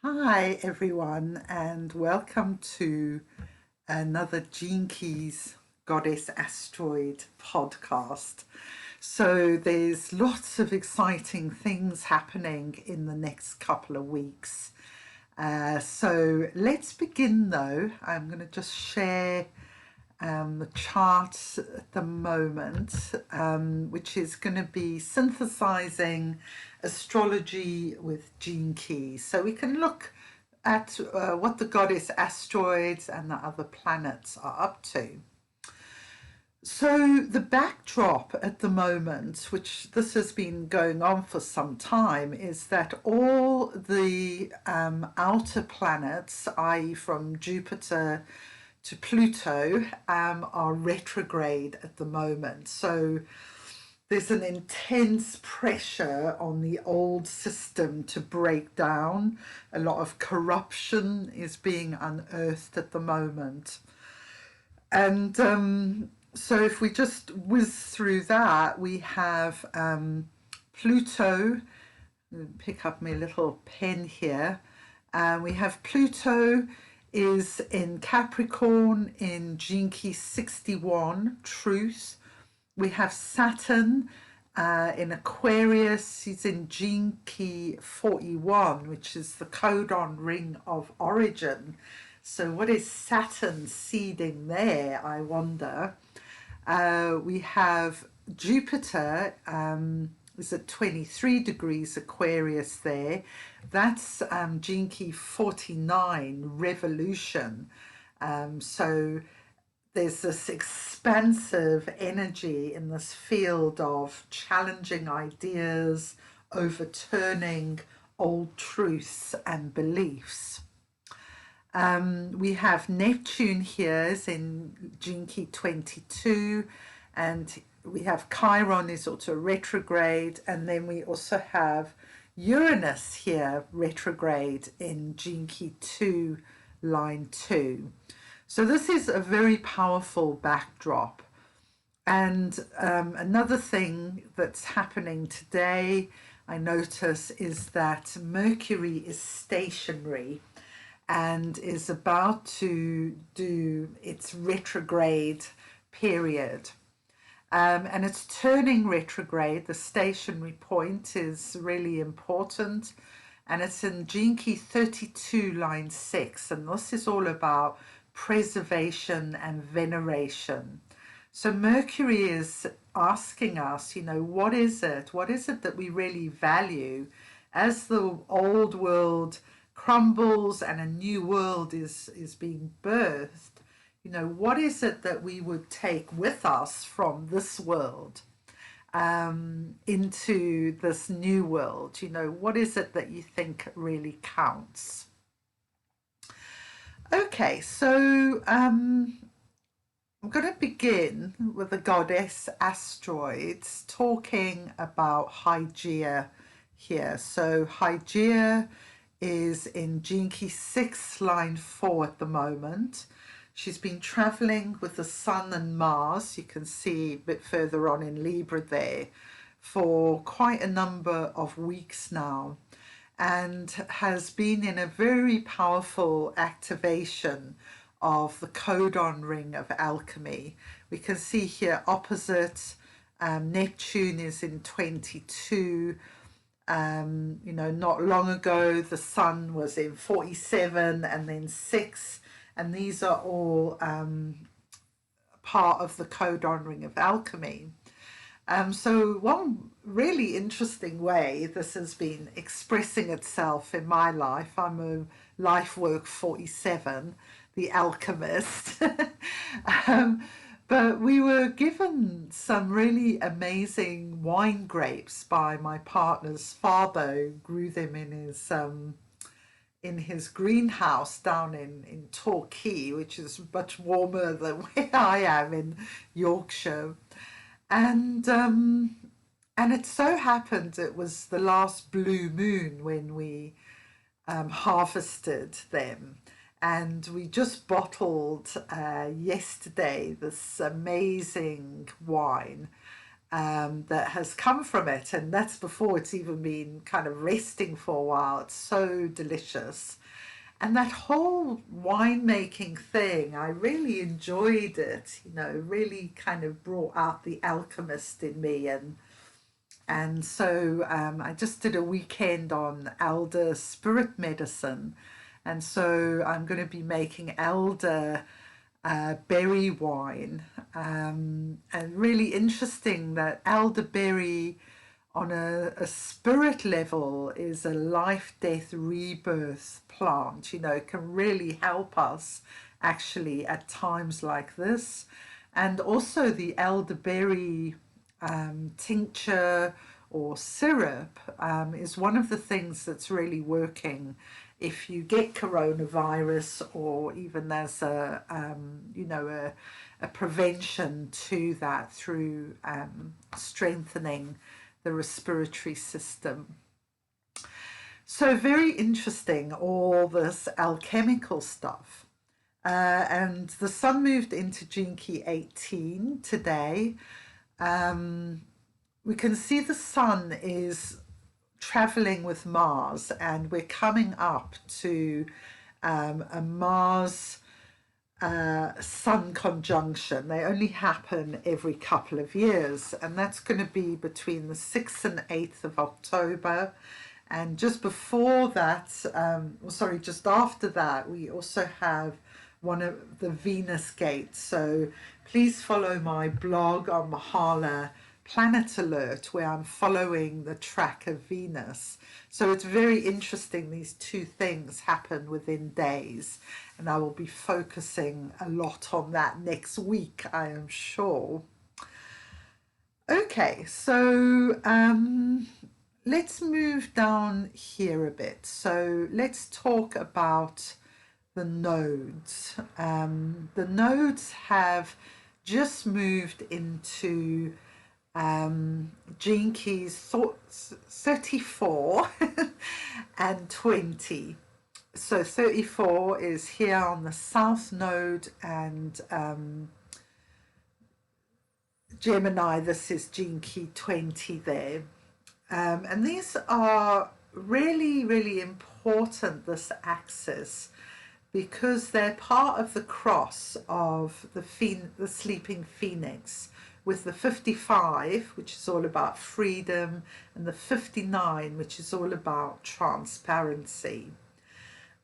Hi, everyone, and welcome to another Gene Keys Goddess Asteroid podcast. So, there's lots of exciting things happening in the next couple of weeks. So, let's begin though. I'm going to just share the chart at the moment, which is going to be synthesizing astrology with gene keys. So we can look at what the goddess asteroids and the other planets are up to. So the backdrop at the moment, which this has been going on for some time, is that all the outer planets, i.e. from Jupiter to Pluto, are retrograde at the moment. So there's an intense pressure on the old system to break down. A lot of corruption is being unearthed at the moment. And so if we just whiz through that, we have Pluto. Pick up my little pen here. We have Pluto is in Capricorn in Gene Key 61, Truth. We have Saturn in Aquarius. He's in Gene Key 41, which is the codon ring of origin. So what is Saturn seeding there, I wonder? We have Jupiter is at 23 degrees Aquarius there. That's Gene Key 49, Revolution. So there's this expansive energy in this field of challenging ideas, overturning old truths and beliefs. We have Neptune here is in Gene Key 22, and we have Chiron is also retrograde, and then we also have Uranus here retrograde in Gene Key 2, line 2. So this is a very powerful backdrop. And another thing that's happening today, I notice, is that Mercury is stationary and is about to do its retrograde period. And it's turning retrograde. The stationary point is really important. And it's in Gene Key 32, line 6. And this is all about preservation and veneration. So Mercury is asking us, what is it? What is it that we really value as the old world crumbles and a new world is being birthed? What is it that we would take with us from this world into this new world? What is it that you think really counts? Okay, so I'm going to begin with the goddess asteroids, talking about Hygeia here. So Hygeia is in Gene Key 6, line 4 at the moment. She's been traveling with the Sun and Mars, you can see a bit further on in Libra there, for quite a number of weeks now, and has been in a very powerful activation of the codon ring of alchemy. We can see here opposite, Neptune is in 22. Not long ago, the Sun was in 47 and then 6. And these are all part of the codon ring of alchemy. So one really interesting way this has been expressing itself in my life, I'm a life work 47, the alchemist. But we were given some really amazing wine grapes by my partner's father, who grew them in his greenhouse down in Torquay, which is much warmer than where I am in Yorkshire. And it so happened it was the last blue moon when we harvested them. And we just bottled yesterday this amazing wine. that has come from it, and that's before it's even been kind of resting for a while. It's so delicious. And that whole winemaking thing, I really enjoyed it, you know, really kind of brought out the alchemist in me. And so I just did a weekend on elder spirit medicine. And so I'm going to be making elder berry wine. And really interesting that elderberry on a spirit level is a life, death, rebirth plant. You know, it can really help us actually at times like this. And also the elderberry tincture or syrup is one of the things that's really working if you get coronavirus, or even as a you know, a prevention to that through strengthening the respiratory system. So very interesting, all this alchemical stuff. And the sun moved into Gene Key 18 today. We can see the sun is traveling with Mars, and we're coming up to a Mars sun conjunction. They only happen every couple of years, and that's going to be between the 6th and 8th of October. And just before that, sorry, just after that, we also have one of the Venus gates. So please follow my blog on Mahala Planet Alert, where I'm following the track of Venus. So it's very interesting, these two things happen within days, and I will be focusing a lot on that next week, I am sure. Okay, so let's move down here a bit. So let's talk about the nodes. The nodes have just moved into Gene Keys 34 and 20. So 34 is here on the south node, and Gemini, this is Gene Key 20 there. And these are really, really important, this axis, because they're part of the cross of the sleeping phoenix, with the 55, which is all about freedom, and the 59, which is all about transparency.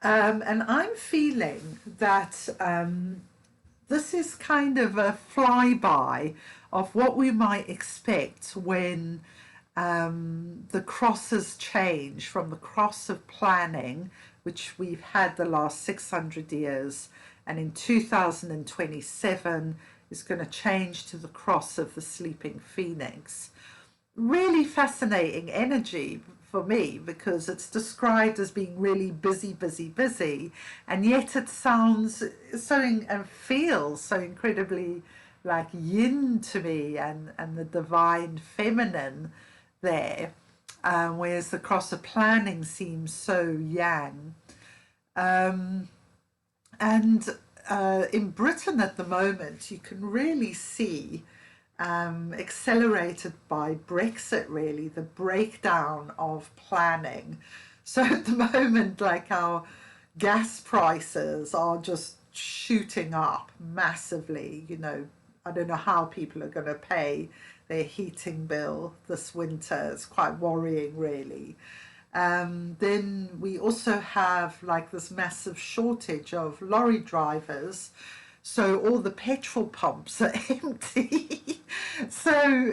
And I'm feeling that this is kind of a flyby of what we might expect when the crosses change from the cross of planning, which we've had the last 600 years, and in 2027 is going to change to the cross of the sleeping phoenix. Really fascinating energy for me, because it's described as being really busy, busy, busy, and yet it sounds so and feels so incredibly like yin to me, and the divine feminine there, whereas the cross of planning seems so yang. And in Britain at the moment, you can really see, accelerated by Brexit, really, the breakdown of planning. So at the moment, like, our gas prices are just shooting up massively. You know, I don't know how people are going to pay their heating bill this winter. It's quite worrying, really. Then we also have like this massive shortage of lorry drivers, so all the petrol pumps are empty. So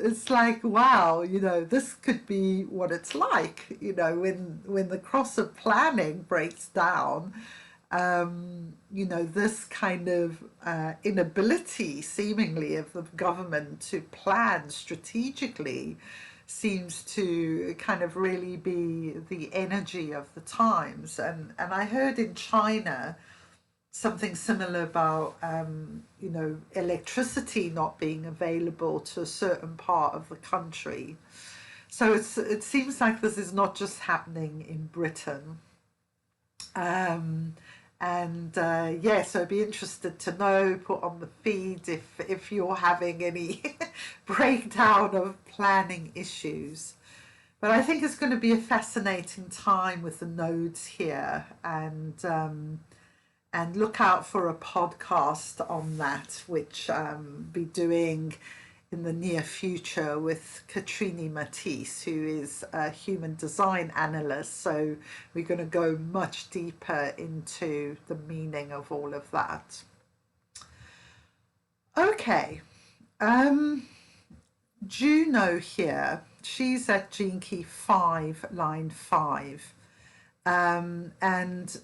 it's like, wow, you know, this could be what it's like, you know, when the cross of planning breaks down. You know, this kind of inability, seemingly, of the government to plan strategically seems to kind of really be the energy of the times. And I heard in China something similar about, you know, electricity not being available to a certain part of the country. So it seems like this is not just happening in Britain. Yeah, so I'd be interested to know, put on the feed if you're having any breakdown of planning issues. But I think it's going to be a fascinating time with the nodes here, and look out for a podcast on that, which be doing in the near future with Katrini Matisse, who is a human design analyst. So we're going to go much deeper into the meaning of all of that. Okay, Juno here, she's at Gene Key 5, line 5. And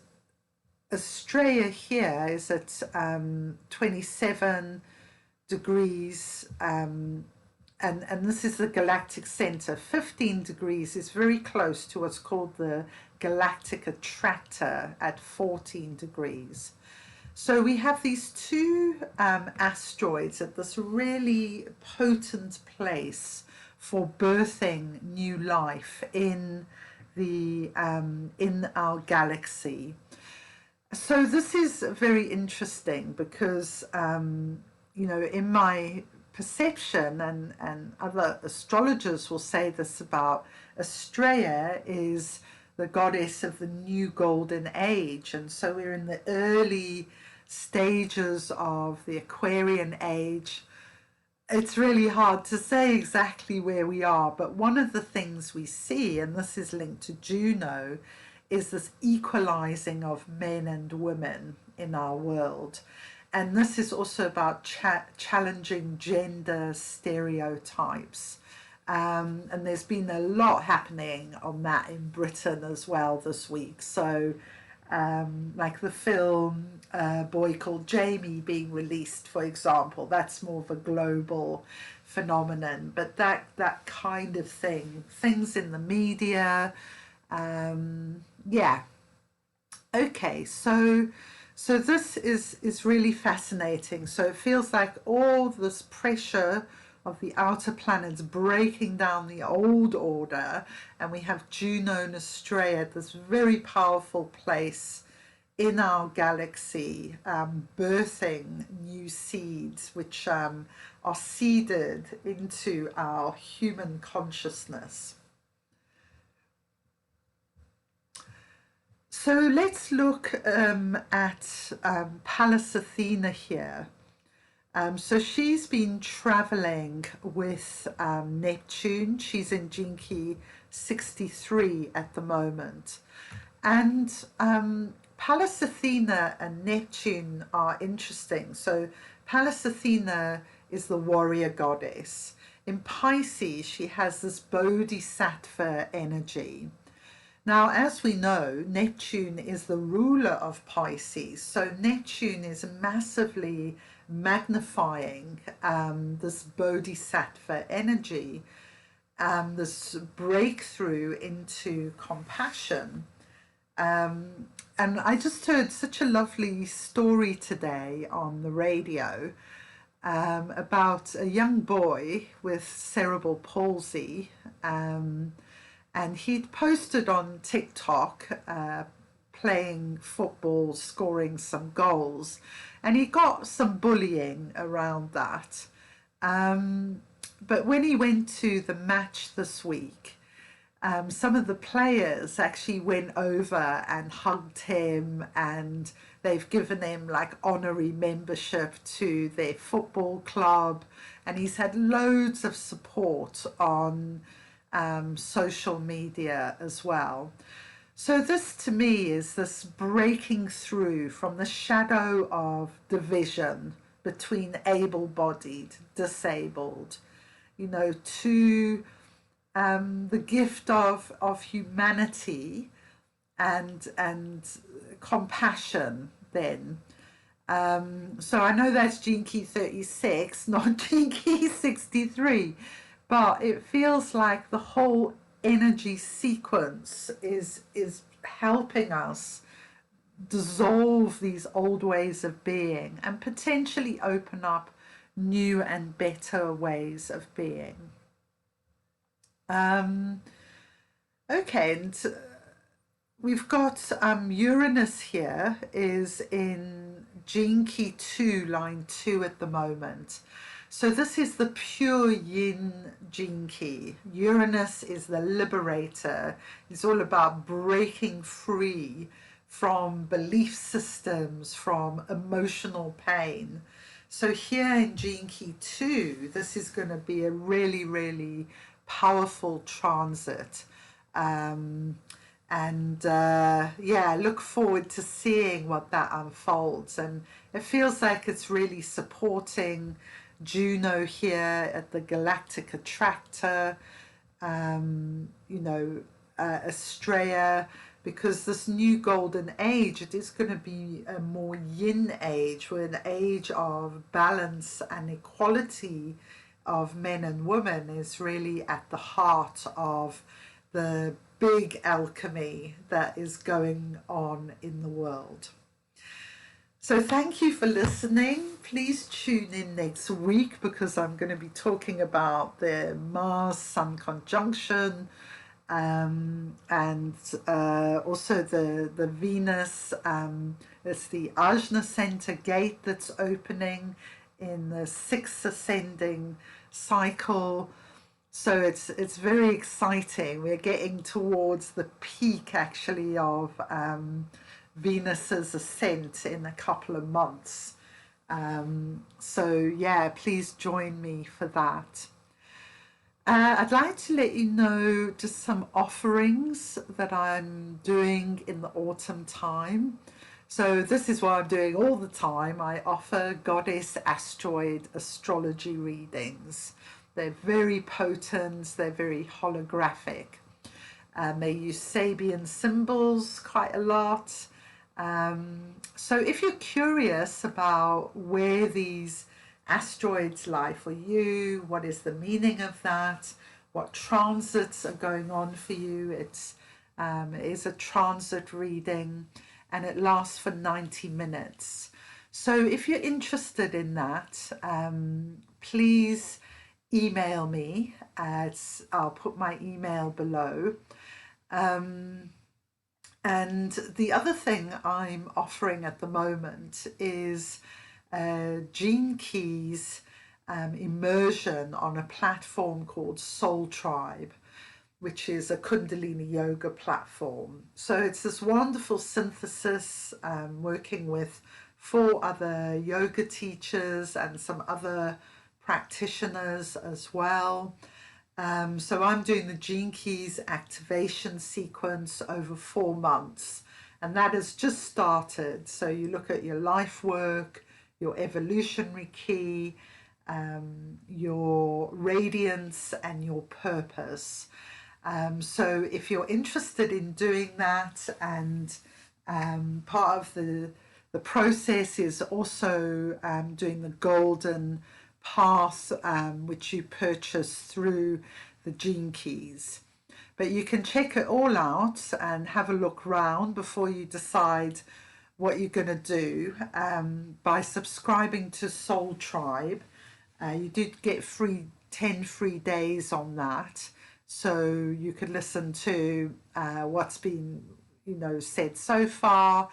Estrella here is at 27 degrees, and this is the galactic center. 15 degrees is very close to what's called the galactic attractor at 14 degrees. So we have these two asteroids at this really potent place for birthing new life in our galaxy. So this is very interesting because in my perception, and other astrologers will say this about Estrella, is the goddess of the new golden age, and so we're in the early stages of the Aquarian age. It's really hard to say exactly where we are, but one of the things we see, and this is linked to Juno, is this equalizing of men and women in our world. And this is also about challenging gender stereotypes. And there's been a lot happening on that in Britain as well this week. So like the film Boy Called Jamie being released, for example, that's more of a global phenomenon. But that kind of thing, things in the media, yeah. Okay, so this is really fascinating. So it feels like all this pressure of the outer planets breaking down the old order, and we have Juno and Estrella at this very powerful place in our galaxy, birthing new seeds which are seeded into our human consciousness. So let's look at Pallas Athena here. So she's been traveling with Neptune. She's in Gene Key 63 at the moment. And Pallas Athena and Neptune are interesting. So Pallas Athena is the warrior goddess. In Pisces, she has this bodhisattva energy. Now, as we know, Neptune is the ruler of Pisces. So Neptune is massively magnifying this bodhisattva energy, this breakthrough into compassion. And I just heard such a lovely story today on the radio about a young boy with cerebral palsy. And he'd posted on TikTok playing football, scoring some goals, and he got some bullying around that. But when he went to the match this week, some of the players actually went over and hugged him, and they've given him like honorary membership to their football club, and he's had loads of support on social media as well. So this to me is this breaking through from the shadow of division between able-bodied, disabled, to the gift of humanity and compassion then. So I know that's Gene Key 36, not Gene Key 63, but it feels like the whole energy sequence is helping us dissolve these old ways of being and potentially open up new and better ways of being. Okay, and We've got Uranus here is in Gene Key 2, line 2 at the moment. So this is the pure yin gene key. Uranus is the liberator. It's all about breaking free from belief systems, from emotional pain. So here in Gene Key 2, this is going to be a really, really powerful transit. Yeah, look forward to seeing what that unfolds. And it feels like it's really supporting Juno here at the Galactic Attractor, Astrea, because this new golden age, it is going to be a more yin age, or an age of balance and equality of men and women is really at the heart of the big alchemy that is going on in the world. So thank you for listening. Please tune in next week because I'm going to be talking about the Mars-Sun conjunction, and also the Venus. It's the Ajna Center gate that's opening in the 6th ascending cycle. So it's very exciting. We're getting towards the peak actually of Venus's ascent in a couple of months. So yeah, please join me for that. I'd like to let you know just some offerings that I'm doing in the autumn time. So this is what I'm doing all the time. I offer goddess asteroid astrology readings. They're very potent, they're very holographic. They use Sabian symbols quite a lot. So if you're curious about where these asteroids lie for you, what is the meaning of that, what transits are going on for you, it is a transit reading and it lasts for 90 minutes. So if you're interested in that, please email me. I'll put my email below. And the other thing I'm offering at the moment is Gene Keys immersion on a platform called Soul Tribe, which is a Kundalini yoga platform. So it's this wonderful synthesis, working with 4 other yoga teachers and some other practitioners as well. So I'm doing the Gene Keys activation sequence over 4 months, and that has just started. So you look at your life work, your evolutionary key, your radiance, and your purpose. So if you're interested in doing that, and part of the process is also doing the golden path, which you purchase through the Gene Keys. But you can check it all out and have a look round before you decide what you're going to do, by subscribing to Soul Tribe. You do get 10 free days on that, so you can listen to what's been said so far,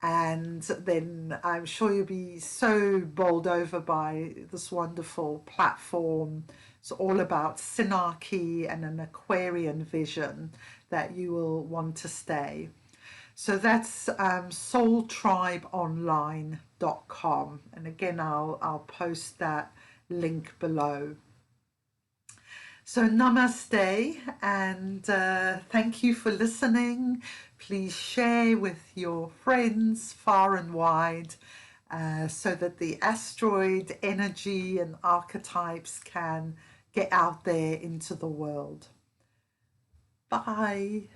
and then I'm sure you'll be so bowled over by this wonderful platform. It's all about synarchy and an Aquarian vision that you will want to stay. So that's soultribeonline.com, and again I'll post that link below. So namaste, and thank you for listening. Please share with your friends far and wide, so that the asteroid energy and archetypes can get out there into the world. Bye.